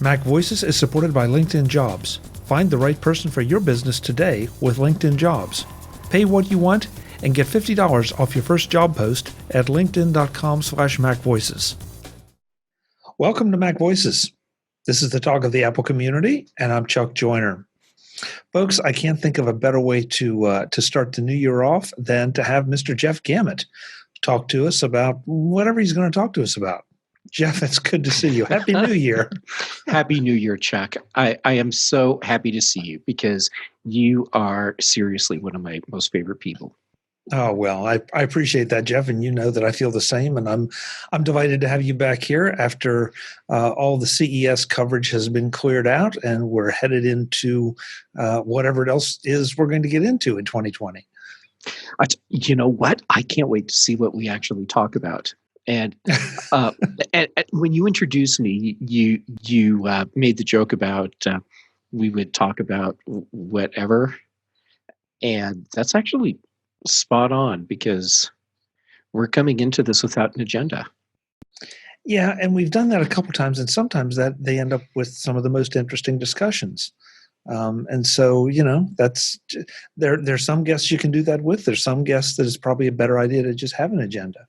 MacVoices is supported by LinkedIn Jobs. Find the right person for your business today with LinkedIn Jobs. Pay what you want and get $50 off your first job post at linkedin.com/MacVoices. Welcome to MacVoices. This is the talk of the Apple community, and I'm Chuck Joyner. Folks, I can't think of a better way to start the new year off than to have Mr. Jeff Gamet talk to us about whatever he's going to talk to us about. Jeff, it's good to see you. Happy New Year. Happy New Year, Chuck. I am so happy to see you because you are seriously one of my most favorite people. Oh, well, I appreciate that, Jeff, and you know that I feel the same, and I'm delighted to have you back here after all the CES coverage has been cleared out, and we're headed into whatever else is we're going to get into in 2020. You know what? I can't wait to see what we actually talk about. And, and when you introduced me, you made the joke about we would talk about whatever, and that's actually spot on because we're coming into this without an agenda. Yeah, and we've done that a couple times, and sometimes that they end up with some of the most interesting discussions. And so, you know, that's there's some guests you can do that with. There's some guests that it's probably a better idea to just have an agenda.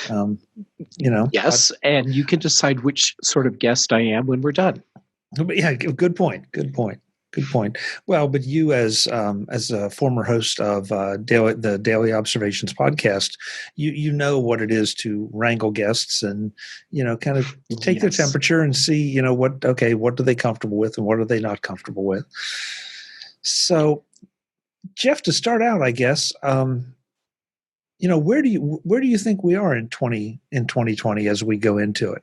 You know. Yes, and you can decide which sort of guest I am when we're done. But yeah, good point. Good point. Good point. Well, but you, as a former host of the Daily Observations podcast, you know what it is to wrangle guests and kind of take their temperature and see what are they comfortable with and what are they not comfortable with. So, Jeff, to start out, I guess, where do you think we are in 2020 as we go into it?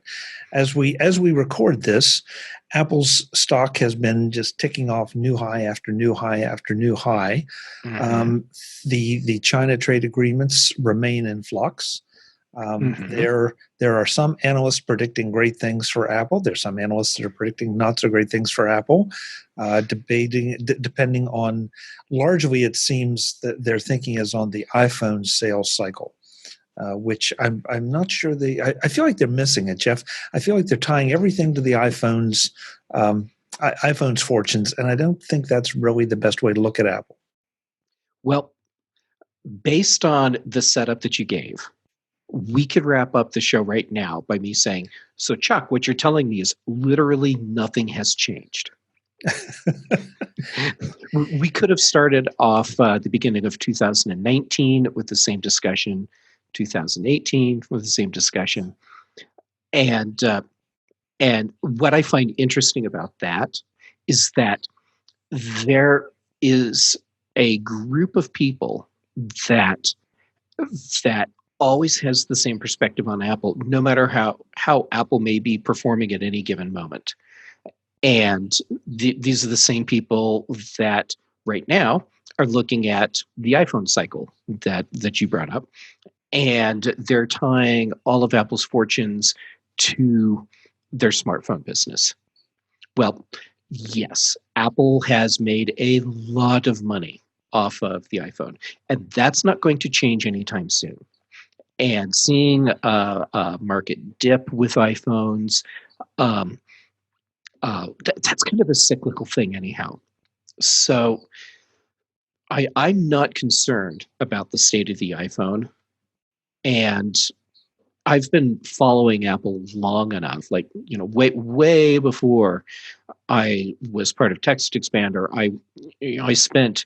As we record this, Apple's stock has been just ticking off new high after new high after new high. Mm-hmm. The China trade agreements remain in flux. There are some analysts predicting great things for Apple. There's some analysts that are predicting not so great things for Apple, depending on, largely it seems that their thinking is on the iPhone sales cycle, which I'm not sure I feel like they're missing it, Jeff. I feel like they're tying everything to the iPhone's fortunes, and I don't think that's really the best way to look at Apple. Well, based on the setup that you gave, we could wrap up the show right now by me saying, so Chuck, what you're telling me is literally nothing has changed. We could have started off the beginning of 2019 with the same discussion, 2018 with the same discussion. And what I find interesting about that is that there is a group of people that always has the same perspective on Apple, no matter how Apple may be performing at any given moment. And these are the same people that right now are looking at the iPhone cycle that you brought up. And they're tying all of Apple's fortunes to their smartphone business. Well, yes, Apple has made a lot of money off of the iPhone, and that's not going to change anytime soon. And seeing a market dip with iPhones, that's kind of a cyclical thing anyhow. So I'm not concerned about the state of the iPhone. And I've been following Apple long enough, way before I was part of Text Expander. I spent,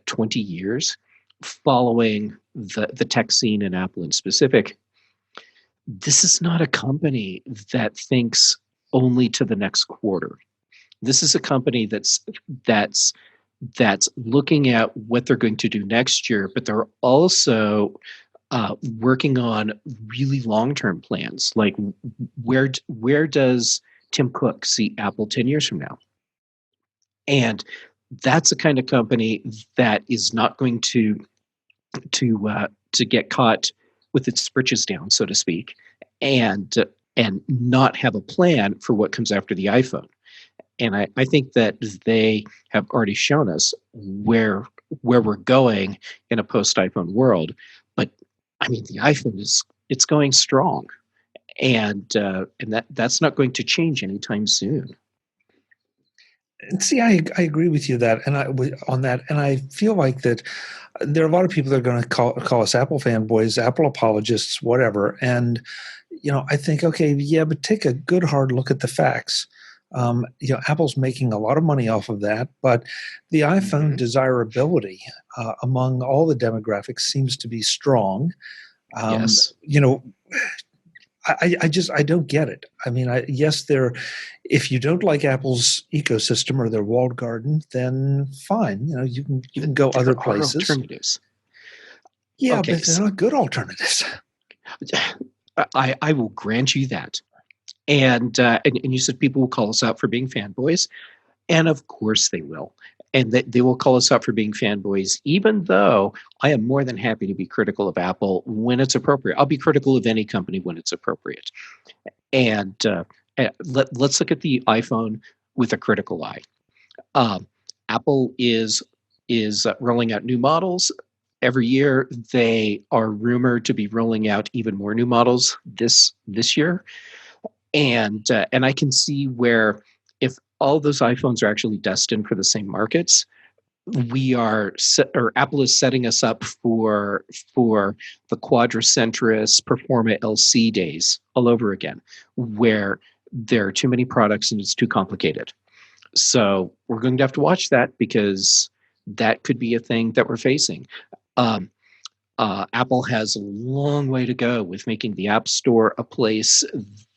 20 years following the tech scene in Apple in specific. This is not a company that thinks only to the next quarter. This is a company that's looking at what they're going to do next year, but they're also working on really long-term plans. Like where does Tim Cook see Apple 10 years from now? And that's the kind of company that is not going to get caught with its britches down, so to speak, and not have a plan for what comes after the iPhone. And I think that they have already shown us where we're going in a post-iPhone world. But I mean, the iPhone it's going strong, and that's not going to change anytime soon. And see, I agree with you that, on that, and I feel like that there are a lot of people that are going to call us Apple fanboys, Apple apologists, whatever. And I think, okay, yeah, but take a good hard look at the facts. Apple's making a lot of money off of that, but the iPhone Mhm. desirability among all the demographics seems to be strong. Um, Yes. you know, I don't get it. I mean, yes, if you don't like Apple's ecosystem or their walled garden, then fine. You can go other There are places. alternatives. Yeah, Okay, but they're so not good alternatives. I will grant you that. And you said people will call us out for being fanboys, and of course they will. And they will call us out for being fanboys, even though I am more than happy to be critical of Apple when it's appropriate. I'll be critical of any company when it's appropriate. And let's look at the iPhone with a critical eye. Um, Apple is rolling out new models every year. They are rumored to be rolling out even more new models this year, and I can see where if all those iPhones are actually destined for the same markets, or Apple is setting us up for the quadrocentris Performa LC days all over again, where there are too many products and it's too complicated. So we're going to have to watch that because that could be a thing that we're facing. Um, Apple has a long way to go with making the App Store a place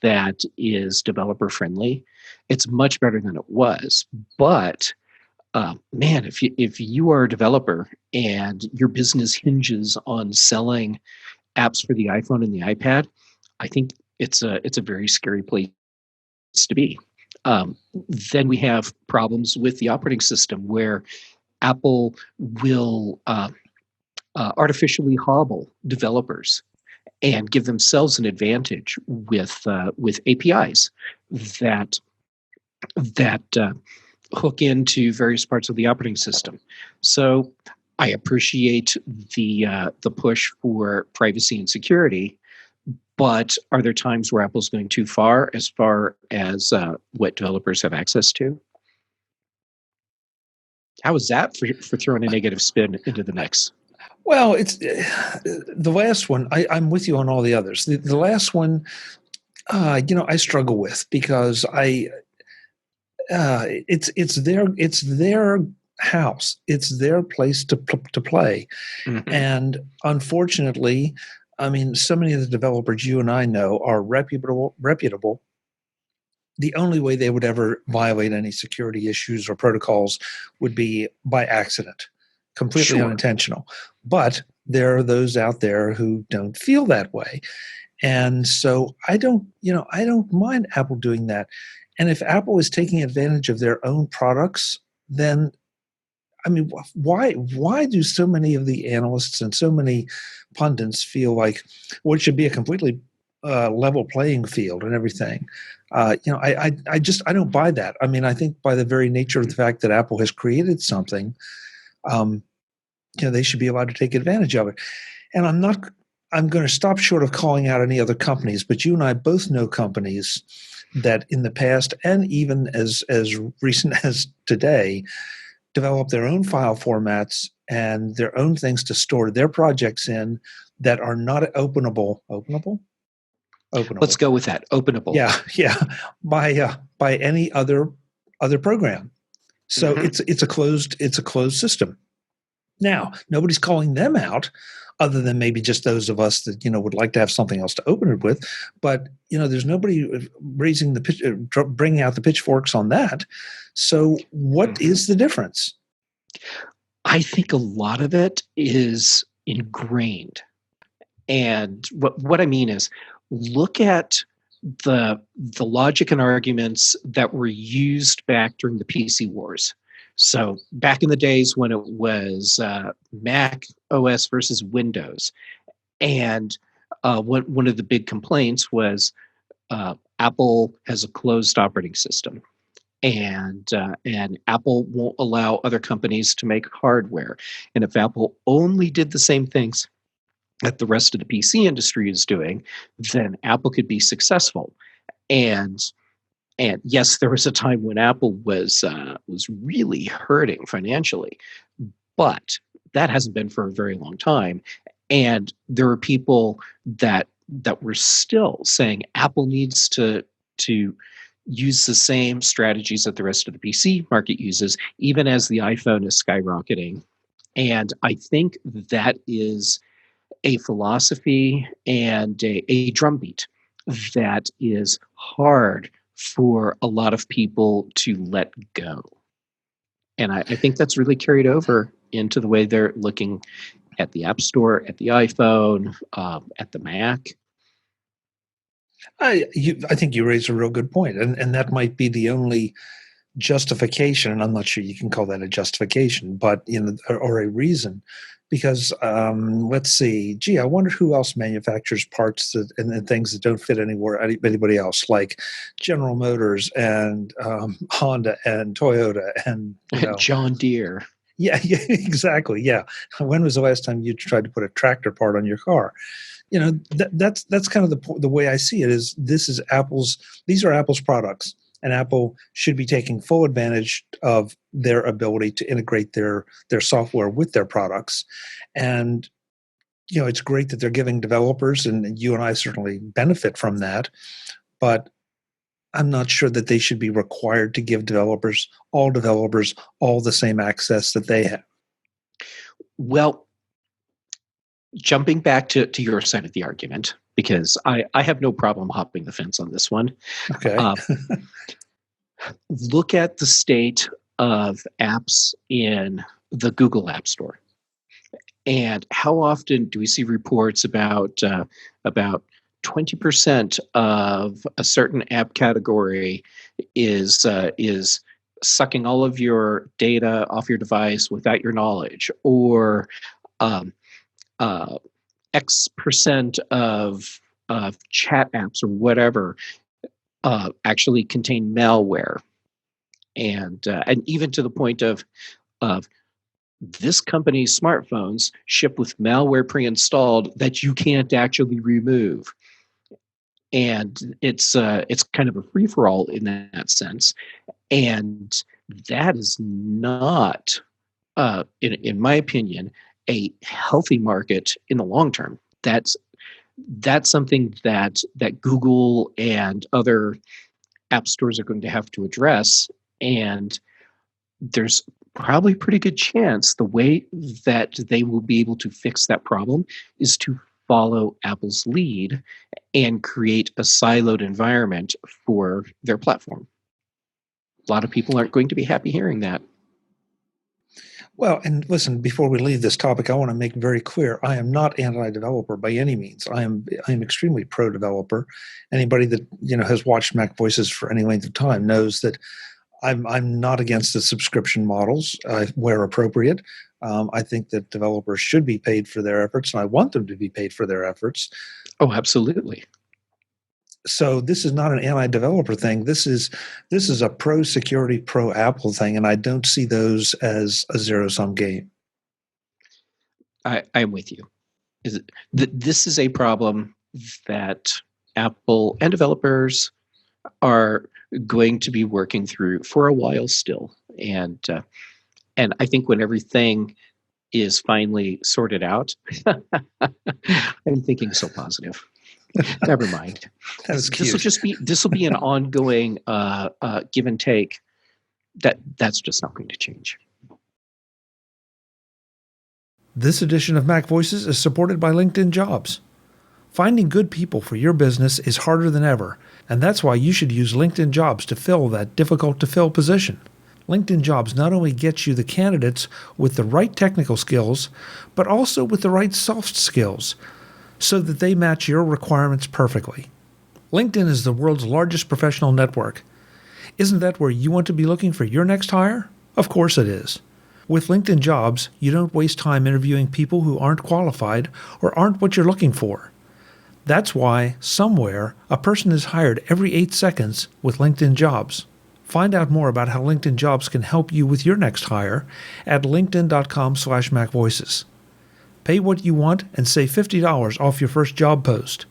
that is developer friendly. It's much better than it was, but man, if you are a developer and your business hinges on selling apps for the iPhone and the iPad, I think it's a very scary place to be. Um, then we have problems with the operating system where Apple will artificially hobble developers and give themselves an advantage with APIs that that hook into various parts of the operating system. So I appreciate the push for privacy and security, but are there times where Apple's going too far as what developers have access to? How is that for throwing a negative spin into the mix? Well, it's the last one. I'm with you on all the others. The last one, I struggle with because it's their house, it's their place to play, Mhm. and unfortunately, I mean, so many of the developers you and I know are reputable. Reputable. The only way they would ever violate any security issues or protocols would be by accident, completely Sure. unintentional. But there are those out there who don't feel that way. And so I don't mind Apple doing that. And if Apple is taking advantage of their own products, then I mean, why do so many of the analysts and so many pundits feel like, well, it should be a completely level playing field and everything? I don't buy that. I mean, I think by the very nature of the fact that Apple has created something, um, they should be allowed to take advantage of it. And I'm not. I'm going to stop short of calling out any other companies, but you and I both know companies that in the past and even as recent as today develop their own file formats and their own things to store their projects in that are not Let's openable. go with that. Openable. Yeah, yeah, by any other program. So Hmm. it's a closed system. Now, nobody's calling them out other than maybe just those of us that, would like to have something else to open it with. But, there's nobody raising bringing out the pitchforks on that. So what Hmm. is the difference? I think a lot of it is ingrained. And what I mean is, look at the logic and arguments that were used back during the PC wars. So back in the days when it was Mac OS versus Windows, and one of the big complaints was Apple has a closed operating system, and Apple won't allow other companies to make hardware. And if Apple only did the same things that the rest of the PC industry is doing, then Apple could be successful. And And yes, there was a time when Apple was really hurting financially, but that hasn't been for a very long time. And there are people that were still saying Apple needs to use the same strategies that the rest of the PC market uses, even as the iPhone is skyrocketing. And I think that is a philosophy and a drumbeat that is hard for a lot of people to let go. And I think that's really carried over into the way they're looking at the App Store, at the iPhone, at the Mac. I think you raise a real good point, and that might be the only justification, and I'm not sure you can call that a justification, but or a reason, because let's see, gee, I wonder who else manufactures parts and things that don't fit anybody else, like General Motors and Honda and Toyota and John Deere. Yeah, exactly. Yeah, when was the last time you tried to put a tractor part on your car? That's kind of the way I see it. These are Apple's products. And Apple should be taking full advantage of their ability to integrate their software with their products. And, it's great that they're giving developers, and you and I certainly benefit from that. But I'm not sure that they should be required to give developers all the same access that they have. Well, jumping back to your side of the argument, because I have no problem hopping the fence on this one. Okay. Look at the state of apps in the Google App Store, and how often do we see reports about 20% of a certain app category is sucking all of your data off your device without your knowledge, or X percent of chat apps or whatever actually contain malware, and even to the point of this company's smartphones ship with malware pre-installed that you can't actually remove, and it's kind of a free for all in that sense, and that is not, in my opinion, a healthy market in the long term. That's something that Google and other app stores are going to have to address. And there's probably a pretty good chance the way that they will be able to fix that problem is to follow Apple's lead and create a siloed environment for their platform. A lot of people aren't going to be happy hearing that. Well, and listen, before we leave this topic, I want to make very clear, I am not anti-developer by any means. I am extremely pro-developer. Anybody that, has watched MacVoices for any length of time knows that I'm not against the subscription models where appropriate. I think that developers should be paid for their efforts, and I want them to be paid for their efforts. Oh, absolutely. So this is not an anti-developer thing. This is a pro-security, pro-Apple thing, and I don't see those as a zero-sum game. I'm with you. This is a problem that Apple and developers are going to be working through for a while still, and I think when everything is finally sorted out, I'm thinking so positive. Never mind. That's cute. This will be an ongoing give and take. That's just not going to change. This edition of MacVoices is supported by LinkedIn Jobs. Finding good people for your business is harder than ever, and that's why you should use LinkedIn Jobs to fill that difficult-to-fill position. LinkedIn Jobs not only gets you the candidates with the right technical skills, but also with the right soft skills, so that they match your requirements perfectly. LinkedIn is the world's largest professional network. Isn't that where you want to be looking for your next hire? Of course it is. With LinkedIn Jobs, you don't waste time interviewing people who aren't qualified or aren't what you're looking for. That's why, somewhere, a person is hired every 8 seconds with LinkedIn Jobs. Find out more about how LinkedIn Jobs can help you with your next hire at linkedin.com/MacVoices. Pay what you want and save $50 off your first job post.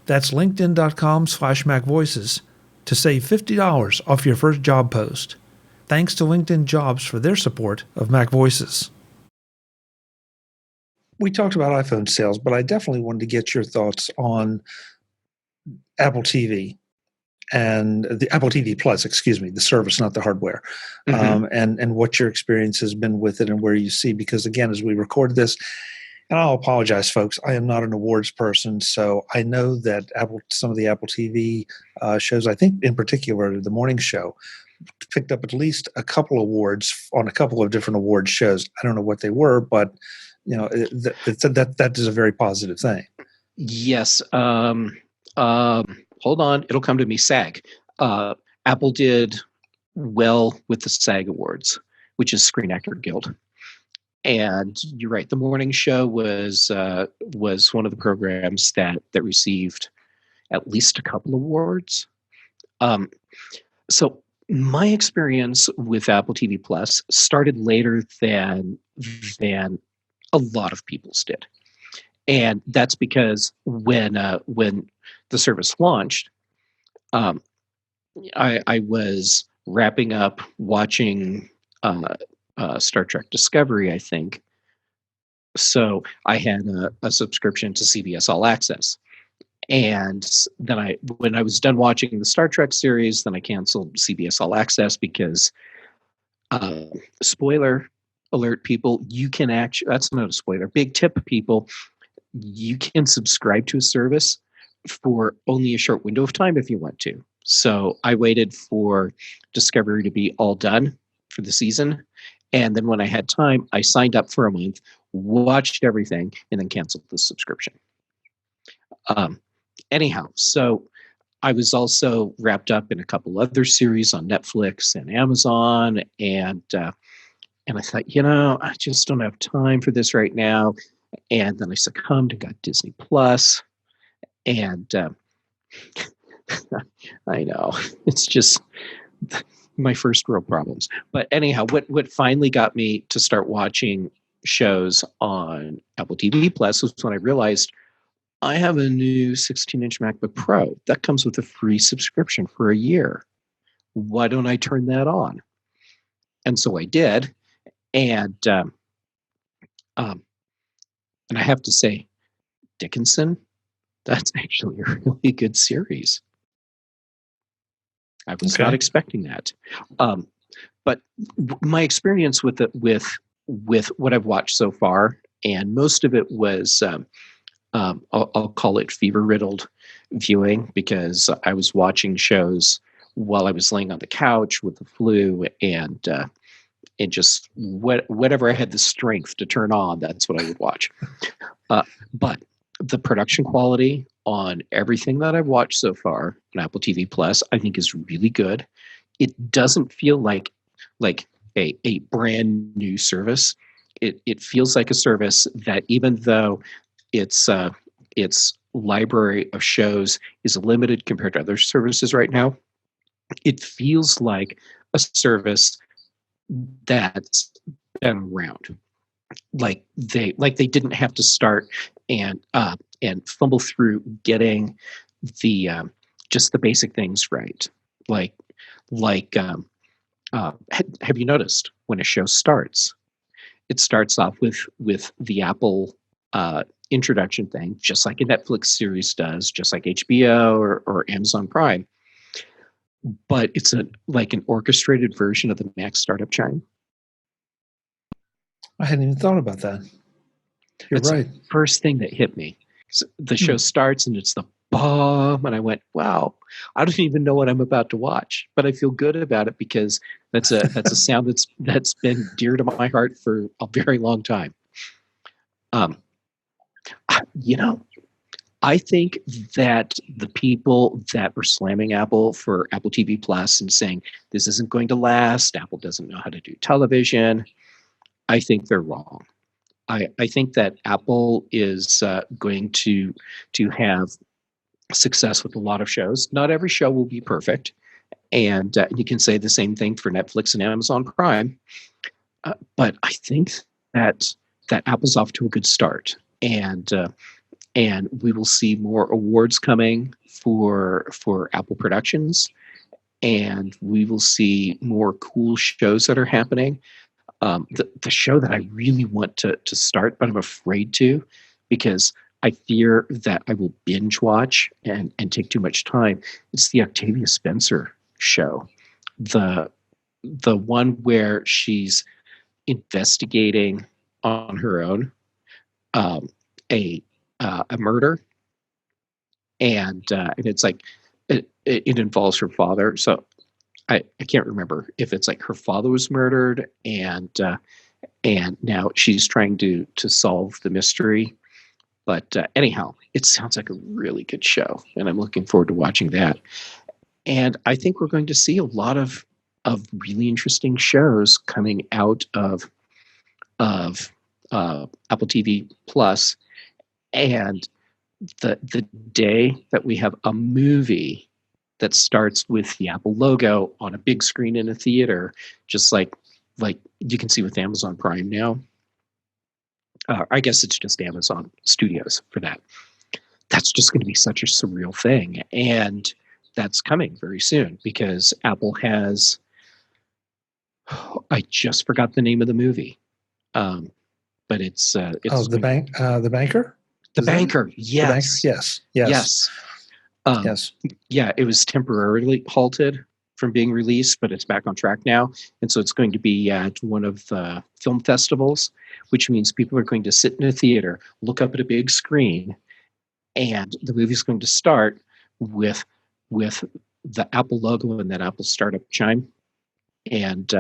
That's linkedin.com/MacVoices. to save $50 off your first job post. Thanks to LinkedIn Jobs for their support of MacVoices. We talked about iPhone sales, but I definitely wanted to get your thoughts on Apple TV and the Apple TV Plus, excuse me, the service, not the hardware, and what your experience has been with it and where you see, because again, as we record this, and I'll apologize, folks, I am not an awards person, so I know that some of the Apple TV shows, I think in particular the morning show, picked up at least a couple awards on a couple of different award shows. I don't know what they were, but that is a very positive thing. Yes. Hold on, it'll come to me. SAG. Apple did well with the SAG Awards, which is Screen Actor Guild. And you're right, the morning show was one of the programs that received at least a couple awards. So my experience with Apple TV Plus started later than a lot of people's did, and that's because when the service launched, I was wrapping up watching Star Trek Discovery, I think. So I had a subscription to CBS All Access. And then when I was done watching the Star Trek series, then I canceled CBS All Access because, spoiler alert, people, you can actually, that's not a spoiler, big tip, people, you can subscribe to a service for only a short window of time if you want to. So I waited for Discovery to be all done for the season. And then when I had time, I signed up for a month, watched everything, and then canceled the subscription. Anyhow, so I was also wrapped up in a couple other series on Netflix and Amazon, and I thought, I just don't have time for this right now. And then I succumbed and got Disney Plus, and I know it's just my first real problems. But anyhow, what finally got me to start watching shows on Apple TV Plus was when I realized I have a new 16-inch MacBook Pro that comes with a free subscription for a year. Why don't I turn that on? And so I did, and I have to say, Dickinson, that's actually a really good series. I was not expecting that. But my experience with what I've watched so far, and most of it was, I'll call it fever-riddled viewing, because I was watching shows while I was laying on the couch with the flu, and just whatever I had the strength to turn on, that's what I would watch. But the production quality on everything that I've watched so far on Apple TV Plus, I think, is really good. It doesn't feel like a brand new service. It feels like a service that, even though its library of shows is limited compared to other services right now, it feels like a service that's been around. Like they didn't have to start and fumble through getting the just the basic things right. Have you noticed when a show starts, it starts off with the Apple introduction thing, just like a Netflix series does, just like HBO or Amazon Prime. But it's like an orchestrated version of the Mac startup chime. I hadn't even thought about that. That's right. The first thing that hit me. So the show starts and it's the bomb, and I went, "Wow! I don't even know what I'm about to watch, but I feel good about it because that's a sound that's been dear to my heart for a very long time." I think that the people that were slamming Apple for Apple TV Plus and saying this isn't going to last, Apple doesn't know how to do television, I think they're wrong. I think that Apple is going to have success with a lot of shows. Not every show will be perfect, and you can say the same thing for Netflix and Amazon Prime. But I think that Apple's off to a good start, and we will see more awards coming for Apple productions, and we will see more cool shows that are happening. The show that I really want to start, but I'm afraid to, because I fear that I will binge watch and take too much time. It's the Octavia Spencer show, the one where she's investigating on her own um, a murder, and it's like it involves her father. So I can't remember if it's like her father was murdered, and now she's trying to solve the mystery. But anyhow, it sounds like a really good show, and I'm looking forward to watching that. And I think we're going to see a lot of really interesting shows coming out of Apple TV Plus, and the day that we have a movie that starts with the Apple logo on a big screen in a theater, just like you can see with Amazon Prime now. I guess it's just Amazon Studios for that. That's just going to be such a surreal thing, and that's coming very soon because Apple has. I just forgot the name of the movie, but it's the banker. The Banker. The banker. Yes, Yes. yes. Yes. Yeah, it was temporarily halted from being released, but it's back on track now. And so it's going to be at one of the film festivals, which means people are going to sit in a theater, look up at a big screen, and the movie's going to start with the Apple logo and that Apple startup chime. And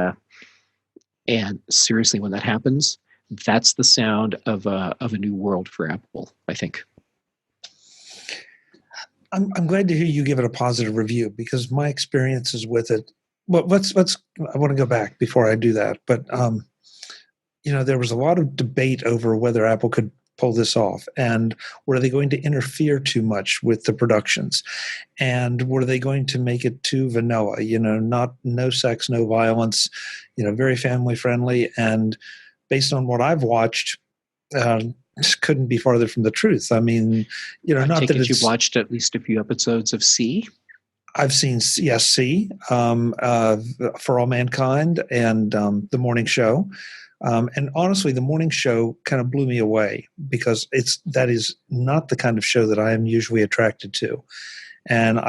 seriously, when that happens, that's the sound of a new world for Apple, I think. I'm glad to hear you give it a positive review because my experiences with it. Well, let's. I want to go back before I do that, but there was a lot of debate over whether Apple could pull this off, and were they going to interfere too much with the productions, and were they going to make it too vanilla? No sex, no violence, very family friendly, and based on what I've watched. Couldn't be farther from the truth. I mean, I not take that it you've it's. watched at least a few episodes of C. I've seen CSC, For All Mankind, and The Morning Show. And honestly, The Morning Show kind of blew me away because that is not the kind of show that I am usually attracted to. And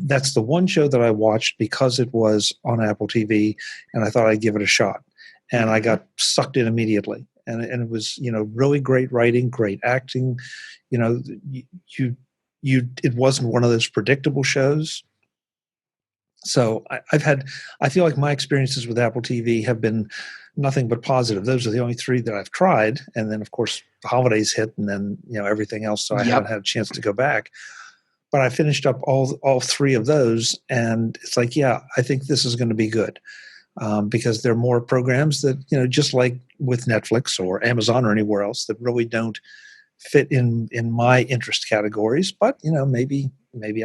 that's the one show that I watched because it was on Apple TV, and I thought I'd give it a shot. And I got sucked in immediately. And it was, really great writing, great acting. It wasn't one of those predictable shows. So I feel like my experiences with Apple TV have been nothing but positive. Those are the only three that I've tried. And then of course the holidays hit and then, everything else. So I haven't had a chance to go back, but I finished up all three of those. And it's like, yeah, I think this is going to be good. Because there are more programs that, just like with Netflix or Amazon or anywhere else that really don't fit in my interest categories. But, maybe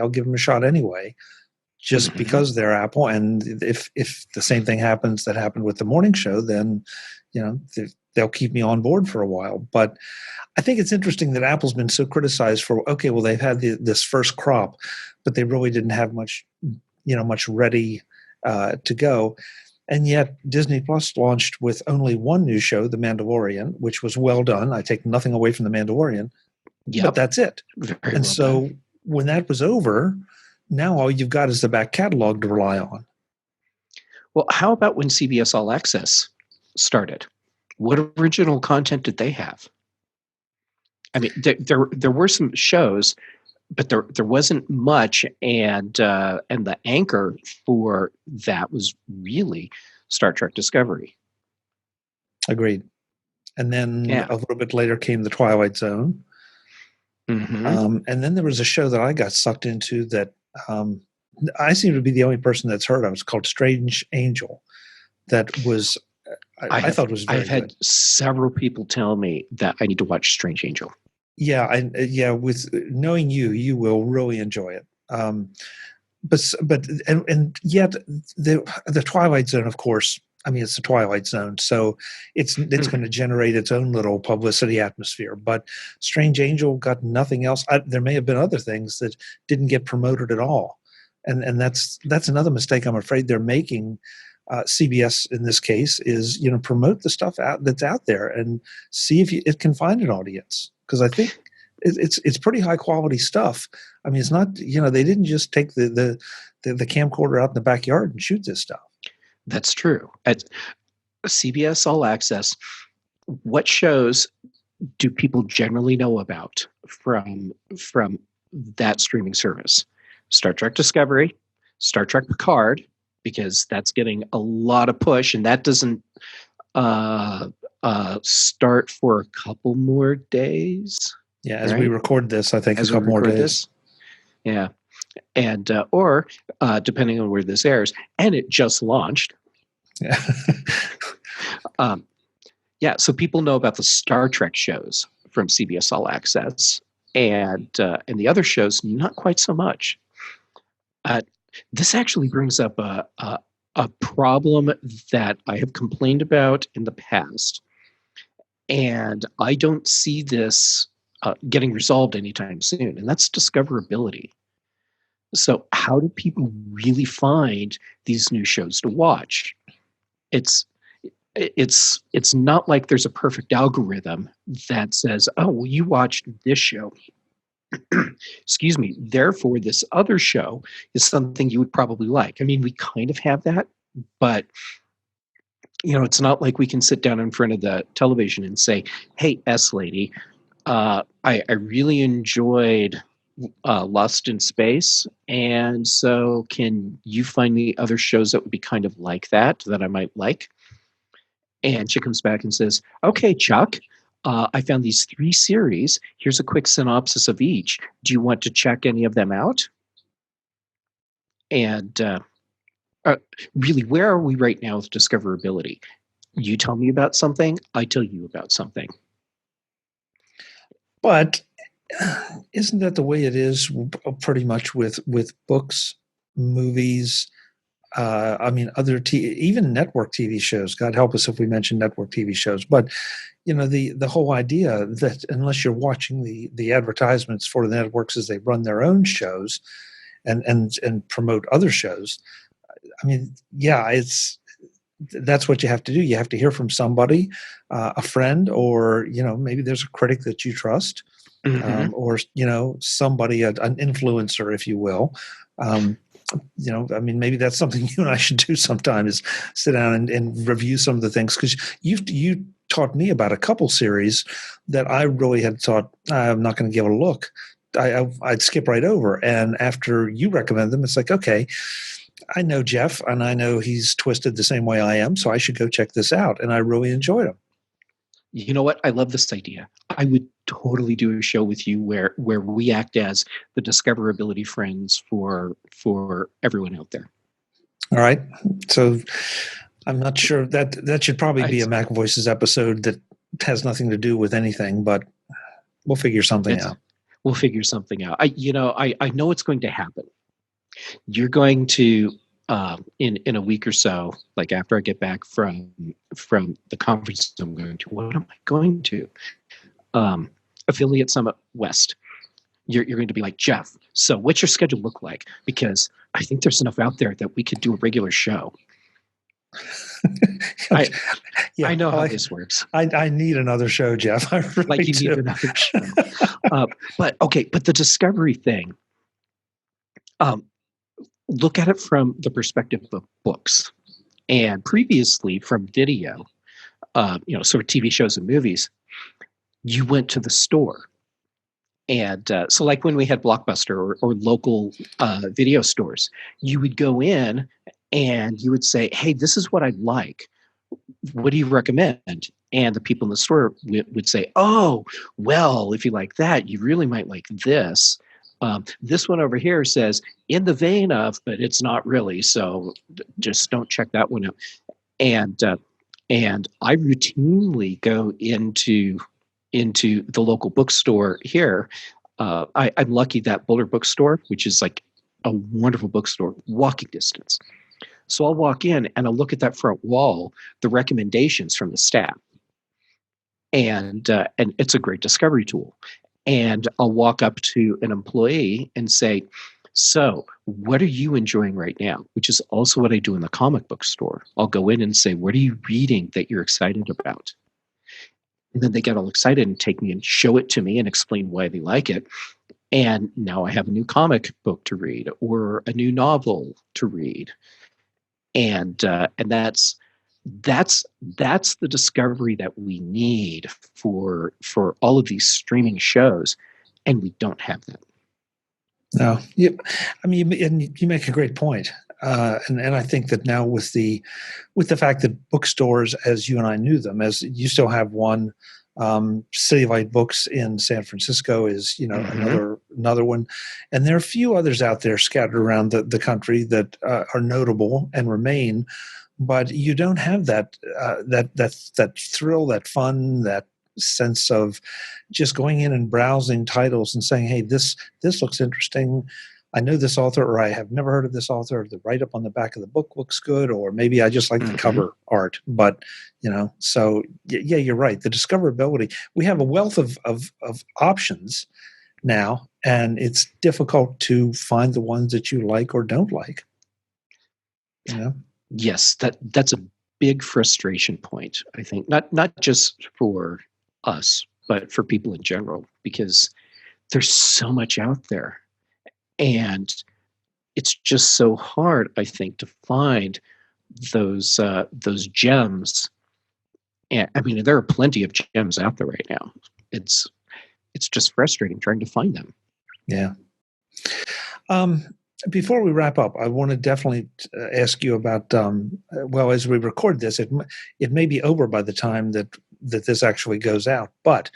I'll give them a shot anyway, just because they're Apple. And if the same thing happens that happened with the morning show, then, they'll keep me on board for a while. But I think it's interesting that Apple's been so criticized for, okay, well, they've had this first crop, but they really didn't have much ready to go. And yet Disney Plus launched with only one new show, The Mandalorian, which was well done. I take nothing away from The Mandalorian, but that's it. And so when that was over, now all you've got is the back catalog to rely on. Well, how about when CBS All Access started? What original content did they have? I mean, there were some shows, but there wasn't much, and the anchor for that was really Star Trek Discovery. Agreed. And then a little bit later came The Twilight Zone. And then there was a show that I got sucked into that I seem to be the only person that's heard of. It's called Strange Angel. That was I thought it was very good. I've had several people tell me that I need to watch Strange Angel. Yeah, with knowing you will really enjoy it. But yet the Twilight Zone, of course. I mean, it's the Twilight Zone, so it's going to generate its own little publicity atmosphere. But Strange Angel got nothing else. There may have been other things that didn't get promoted at all, and that's another mistake I'm afraid they're making. CBS in this case is, promote the stuff that's out there and see if it can find an audience, because I think it's pretty high quality stuff. I mean, it's not, they didn't just take the camcorder out in the backyard and shoot this stuff. That's true. At CBS All Access, what shows do people generally know about from that streaming service? Star Trek Discovery, Star Trek Picard, because that's getting a lot of push, and that doesn't start for a couple more days. Yeah, as we record this, I think a couple more days. Yeah, and or depending on where this airs, and it just launched. Yeah. Yeah, so people know about the Star Trek shows from CBS All Access, and the other shows not quite so much. This actually brings up a problem that I have complained about in the past, and I don't see this getting resolved anytime soon, and that's discoverability. So how do people really find these new shows to watch? It's not like there's a perfect algorithm that says, oh, well, you watched this show. Excuse me. Therefore, this other show is something you would probably like. I mean, we kind of have that, but it's not like we can sit down in front of the television and say, hey, S lady, I really enjoyed Lost in Space, and so can you find me other shows that would be kind of like that I might like? And she comes back and says, okay, Chuck, I found these 3 series. Here's a quick synopsis of each. Do you want to check any of them out? And really, where are we right now with discoverability? You tell me about something, I tell you about something. But isn't that the way it is pretty much with books, movies, other even network TV shows? God help us if we mention network TV shows. But the whole idea that unless you're watching the advertisements for the networks as they run their own shows and promote other shows, I mean, yeah, that's what you have to do. You have to hear from somebody, a friend, or maybe there's a critic that you trust, or somebody, an influencer, if you will. Maybe that's something you and I should do sometime, is sit down and review some of the things, because you taught me about a couple series that I really had thought I'm not going to give it a look. I'd skip right over, and after you recommend them, it's like, okay, I know Jeff, and I know he's twisted the same way I am, so I should go check this out, and I really enjoyed them. You know what? I love this idea. I would totally do a show with you where we act as the discoverability friends for everyone out there. All right. So I'm not sure that should probably be a MacVoices episode that has nothing to do with anything, but we'll figure something out. We'll figure something out. I know it's going to happen. You're going to in a week or so, like after I get back from the conference I'm going to, what am I going to? Affiliate Summit West. You're going to be like, Jeff, so what's your schedule look like? Because I think there's enough out there that we could do a regular show. I know how this works. I need another show, Jeff. I really do. Need another show. But the discovery thing, look at it from the perspective of books, and previously from video, sort of TV shows and movies. You went to the store, and so like when we had Blockbuster or local video stores, you would go in and you would say, hey, this is what I'd like. What do you recommend? And the people in the store would say, oh, well, if you like that, you really might like this. This one over here says in the vein of, but it's not really. So just don't check that one out. And I routinely go into the local bookstore here. I'm lucky that Boulder Bookstore, which is like a wonderful bookstore, walking distance. So I'll walk in and I'll look at that front wall, the recommendations from the staff, and it's a great discovery tool. And I'll walk up to an employee and say, So, what are you enjoying right now? Which is also what I do in the comic book store. I'll go in and say, what are you reading that you're excited about? And then they get all excited and take me and show it to me and explain why they like it. And now I have a new comic book to read or a new novel to read. And that's the discovery that we need for all of these streaming shows, and we don't have that. No, and you make a great point. And I think that now with the fact that bookstores, as you and I knew them, as you still have one, City Light Books in San Francisco is another one, and there are a few others out there scattered around the country that are notable and remain. But you don't have that that thrill, that fun, that sense of just going in and browsing titles and saying, "Hey, this looks interesting. I know this author, or I have never heard of this author. The write up on the back of the book looks good, or maybe I just like the cover art." But so yeah, you're right. The discoverability. We have a wealth of options now, and it's difficult to find the ones that you like or don't like. Yes, that's a big frustration point, I think. Not just for us, but for people in general, because there's so much out there. And it's just so hard, I think, to find those gems. And I mean, there are plenty of gems out there right now. It's just frustrating trying to find them. Yeah. Before we wrap up, I want to definitely ask you about. Well, as we record this, it may be over by the time that this actually goes out. But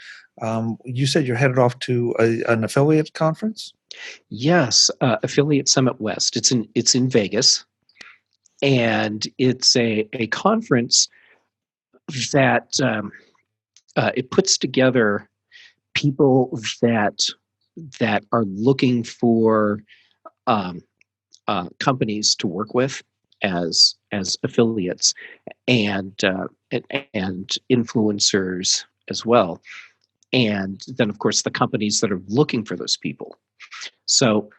you said you're headed off to an affiliate conference. Yes, Affiliate Summit West. It's in Vegas, and it's a conference that it puts together people that are looking for companies to work with as affiliates and influencers as well, and then of course the companies that are looking for those people. So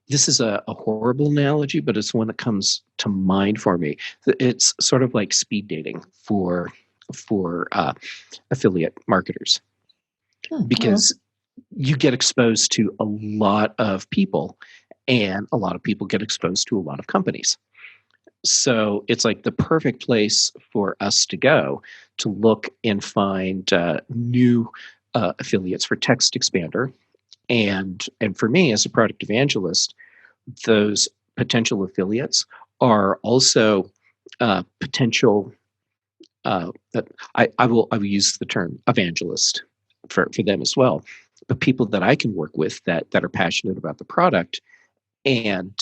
this is a horrible analogy, but it's one that comes to mind for me. It's sort of like speed dating for affiliate marketers, because you get exposed to a lot of people, and a lot of people get exposed to a lot of companies. So it's like the perfect place for us to go to look and find new affiliates for Text Expander. And for me as a product evangelist, those potential affiliates are also potential. I will use the term evangelist for them as well, but people that I can work with that are passionate about the product, and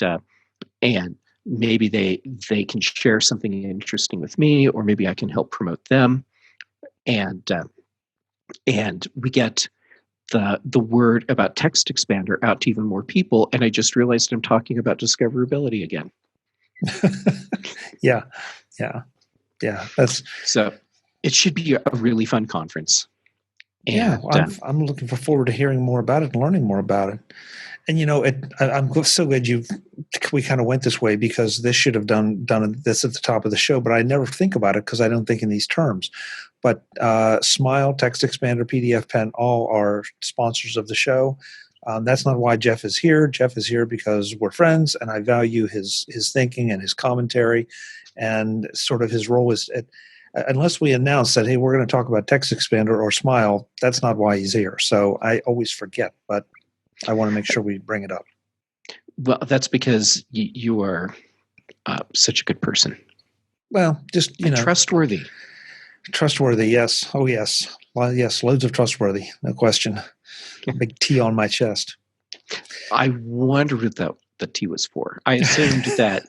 maybe they can share something interesting with me, or maybe I can help promote them, and we get the word about Text Expander out to even more people. And I just realized I'm talking about discoverability again. Yeah. That's so. It should be a really fun conference. And, I'm looking forward to hearing more about it and learning more about it. And I'm so glad we kind of went this way, because this should have done this at the top of the show, but I never think about it because I don't think in these terms. But Smile, Text Expander, PDF Pen, all are sponsors of the show. That's not why Jeff is here. Jeff is here because we're friends, and I value his thinking and his commentary, and sort of his role is. Unless we announce that, hey, we're going to talk about Text Expander or Smile, that's not why he's here. So I always forget, but I want to make sure we bring it up. Well, that's because you are such a good person. Well, just, trustworthy. Trustworthy, yes. Oh, yes. Well, yes, loads of trustworthy, no question. Big T on my chest. I wondered what the T was for. I assumed that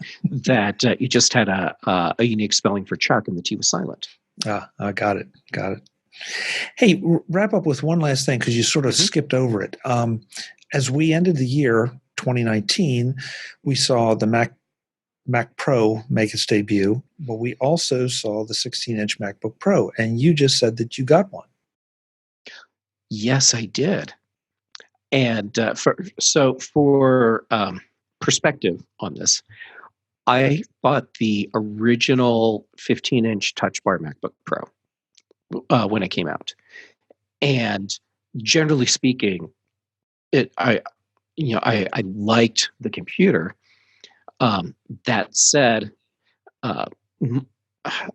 you just had a unique spelling for Chuck, and the T was silent. I got it. Hey, wrap up with one last thing, because you sort of skipped over it. As we ended the year 2019, we saw the Mac Pro make its debut, but we also saw the 16-inch MacBook Pro, and you just said that you got one. Yes, I did. And for perspective on this, I bought the original 15-inch Touch Bar MacBook Pro when it came out, and generally speaking, I liked the computer. That said, uh,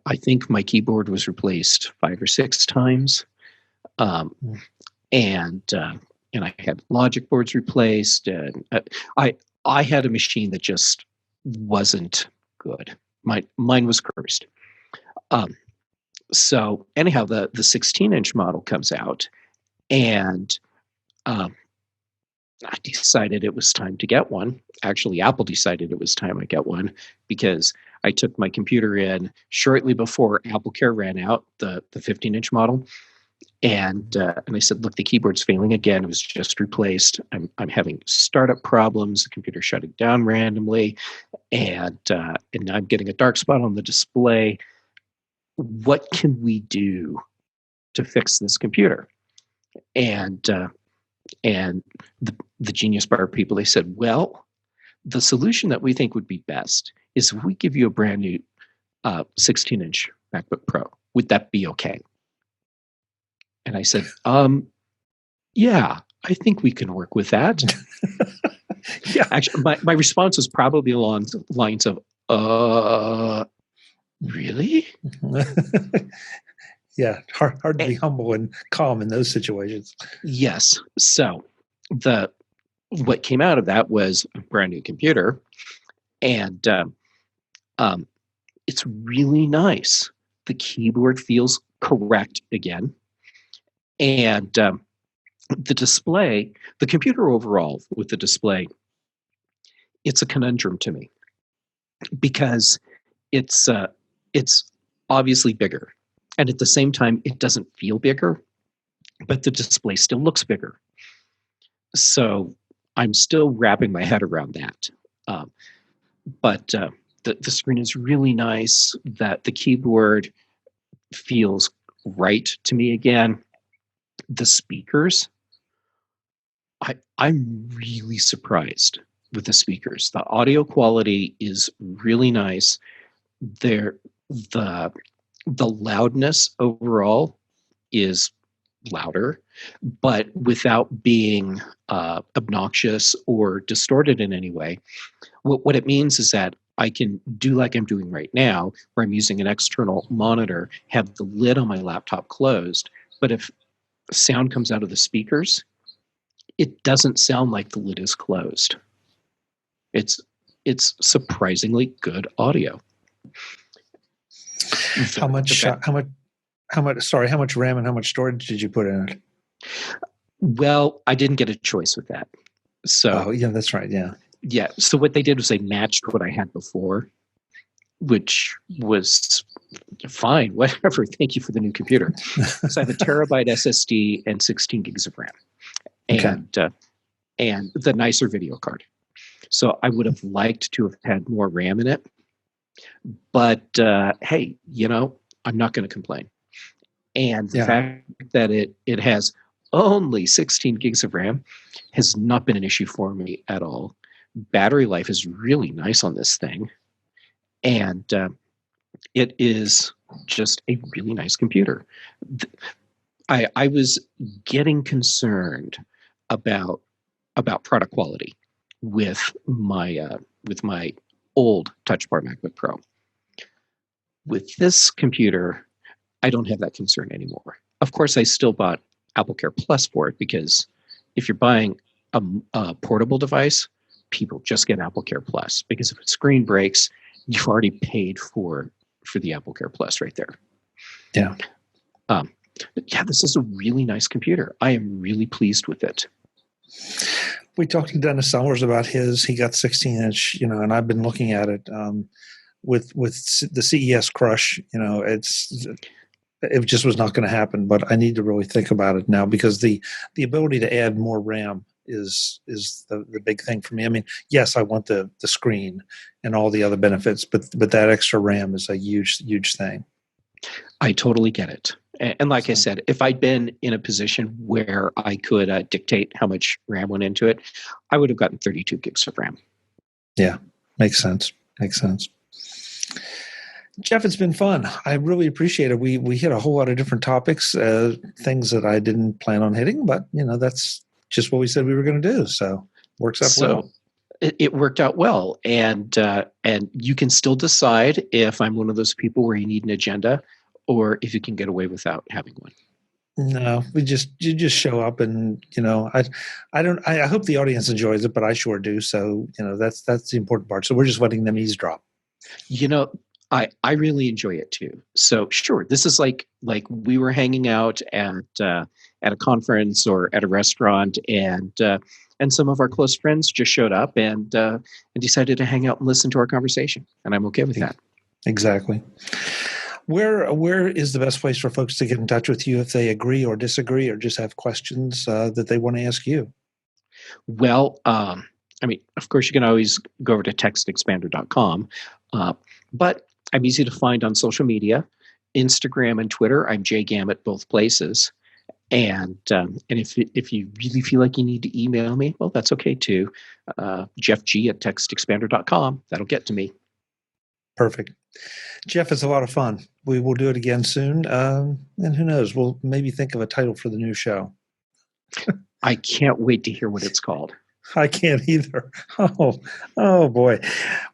I think my keyboard was replaced 5 or 6 times, um, Mm. and I had logic boards replaced, and I had a machine that just wasn't good. Mine was cursed. Um, so anyhow, the 16-inch model comes out, and um, I decided it was time to get one. Actually, Apple decided it was time I get one because I took my computer in shortly before AppleCare ran out, the 15-inch model, and I said, "Look, the keyboard's failing again. It was just replaced. I'm having startup problems. The computer's shutting down randomly, and I'm getting a dark spot on the display. What can we do to fix this computer?" And and the Genius Bar people, they said, "Well, the solution that we think would be best is if we give you a brand new 16-inch MacBook Pro. Would that be okay?" And I said, "Yeah, I think we can work with that." Yeah. Actually, my response was probably along the lines of, really? Yeah, hard to Eh, be humble and calm in those situations. Yes. So the what came out of that was a brand new computer, and um, it's really nice. The keyboard feels correct again, and the display, the computer overall with the display, it's a conundrum to me because it's uh, it's obviously bigger, and at the same time, it doesn't feel bigger, but the display still looks bigger. So I'm still wrapping my head around that. Um, but the screen is really nice. That the keyboard feels right to me again. The speakers, I'm really surprised with the speakers. The audio quality is really nice. They're the the loudness overall is louder, but without being obnoxious or distorted in any way. What it means is that I can do like I'm doing right now, where I'm using an external monitor, have the lid on my laptop closed, but if sound comes out of the speakers, it doesn't sound like the lid is closed. It's it's surprisingly good audio. How much? The, How much? How much? Sorry, how much RAM and how much storage did you put in it? well, I didn't get a choice with that. Oh, So yeah, that's right. Yeah. yeah, so what they did was they matched what I had before, which was fine, whatever. Thank you for the new computer. So I have a terabyte SSD and 16 gigs of RAM, Okay. and the nicer video card. So I would have liked to have had more RAM in it, but hey, I'm not going to complain. And the Yeah. fact that it has only 16 gigs of RAM has not been an issue for me at all. Battery life is really nice on this thing, and it is just a really nice computer. I was getting concerned about product quality with my old Touch Bar MacBook Pro. With this computer, I don't have that concern anymore. Of course, I still bought AppleCare Plus for it because if you're buying a portable device, people just get AppleCare Plus because if a screen breaks, you've already paid for the AppleCare Plus right there. Yeah. Um, yeah, this is a really nice computer. I am really pleased with it. We talked to Dennis Summers about his. He got 16-inch, and I've been looking at it with the CES crush. It just was not going to happen. But I need to really think about it now because the ability to add more RAM is the big thing for me. I mean, yes, I want the screen and all the other benefits, but that extra RAM is a huge thing. I totally get it. And like I So, said, if I'd been in a position where I could dictate how much RAM went into it, I would have gotten 32 gigs of RAM. yeah, makes sense. Makes sense. Jeff, it's been fun. I really appreciate it. We hit a whole lot of different topics, things that I didn't plan on hitting, but that's just what we said we were going to do. So works out So well. it worked out well, and you can still decide if I'm one of those people where you need an agenda, or if you can get away without having one. No, you just show up, and I hope the audience enjoys it, but I sure do. So that's the important part. So we're just letting them eavesdrop. You know, I really enjoy it too. So sure, this is like we were hanging out at a conference or at a restaurant, and some of our close friends just showed up and decided to hang out and listen to our conversation, and I'm okay with that. Exactly. Where is the best place for folks to get in touch with you if they agree or disagree or just have questions that they want to ask you? Well, I mean, of course, you can always go over to textexpander.com, but I'm easy to find on social media, Instagram and Twitter. I'm Gamet both places, and if you really feel like you need to email me, well, that's okay too. JeffG@textexpander.com. That'll get to me. Perfect. Jeff, it's a lot of fun. We will do it again soon. And who knows, we'll maybe think of a title for the new show. I can't wait to hear what it's called. I can't either. Oh boy.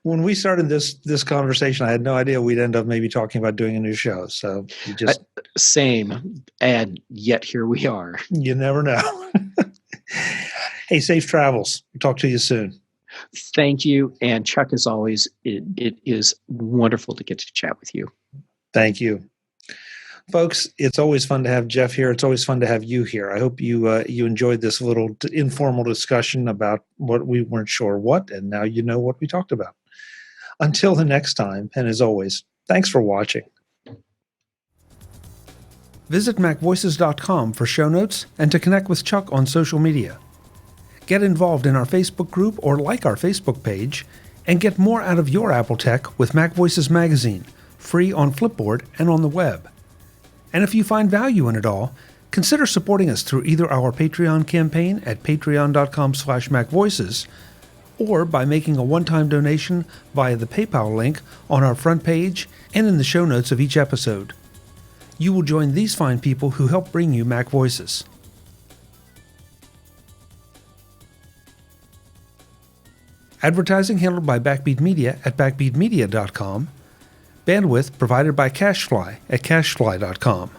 When we started this conversation, I had no idea we'd end up maybe talking about doing a new show. So you just same. And yet here we are. You never know. Hey, safe travels. Talk to you soon. Thank you. And Chuck, as always, it is wonderful to get to chat with you. Thank you. Folks, it's always fun to have Jeff here. It's always fun to have you here. I hope you enjoyed this little informal discussion about what we weren't sure what, and now you know what we talked about. Until the next time, and as always, thanks for watching. Visit MacVoices.com for show notes and to connect with Chuck on social media. Get involved in our Facebook group or like our Facebook page, and get more out of your Apple tech with MacVoices Magazine, free on Flipboard and on the web. And if you find value in it all, consider supporting us through either our Patreon campaign at patreon.com/MacVoices or by making a one-time donation via the PayPal link on our front page and in the show notes of each episode. You will join these fine people who help bring you Mac Voices. Advertising handled by Backbeat Media at backbeatmedia.com. Bandwidth provided by CacheFly at cachefly.com.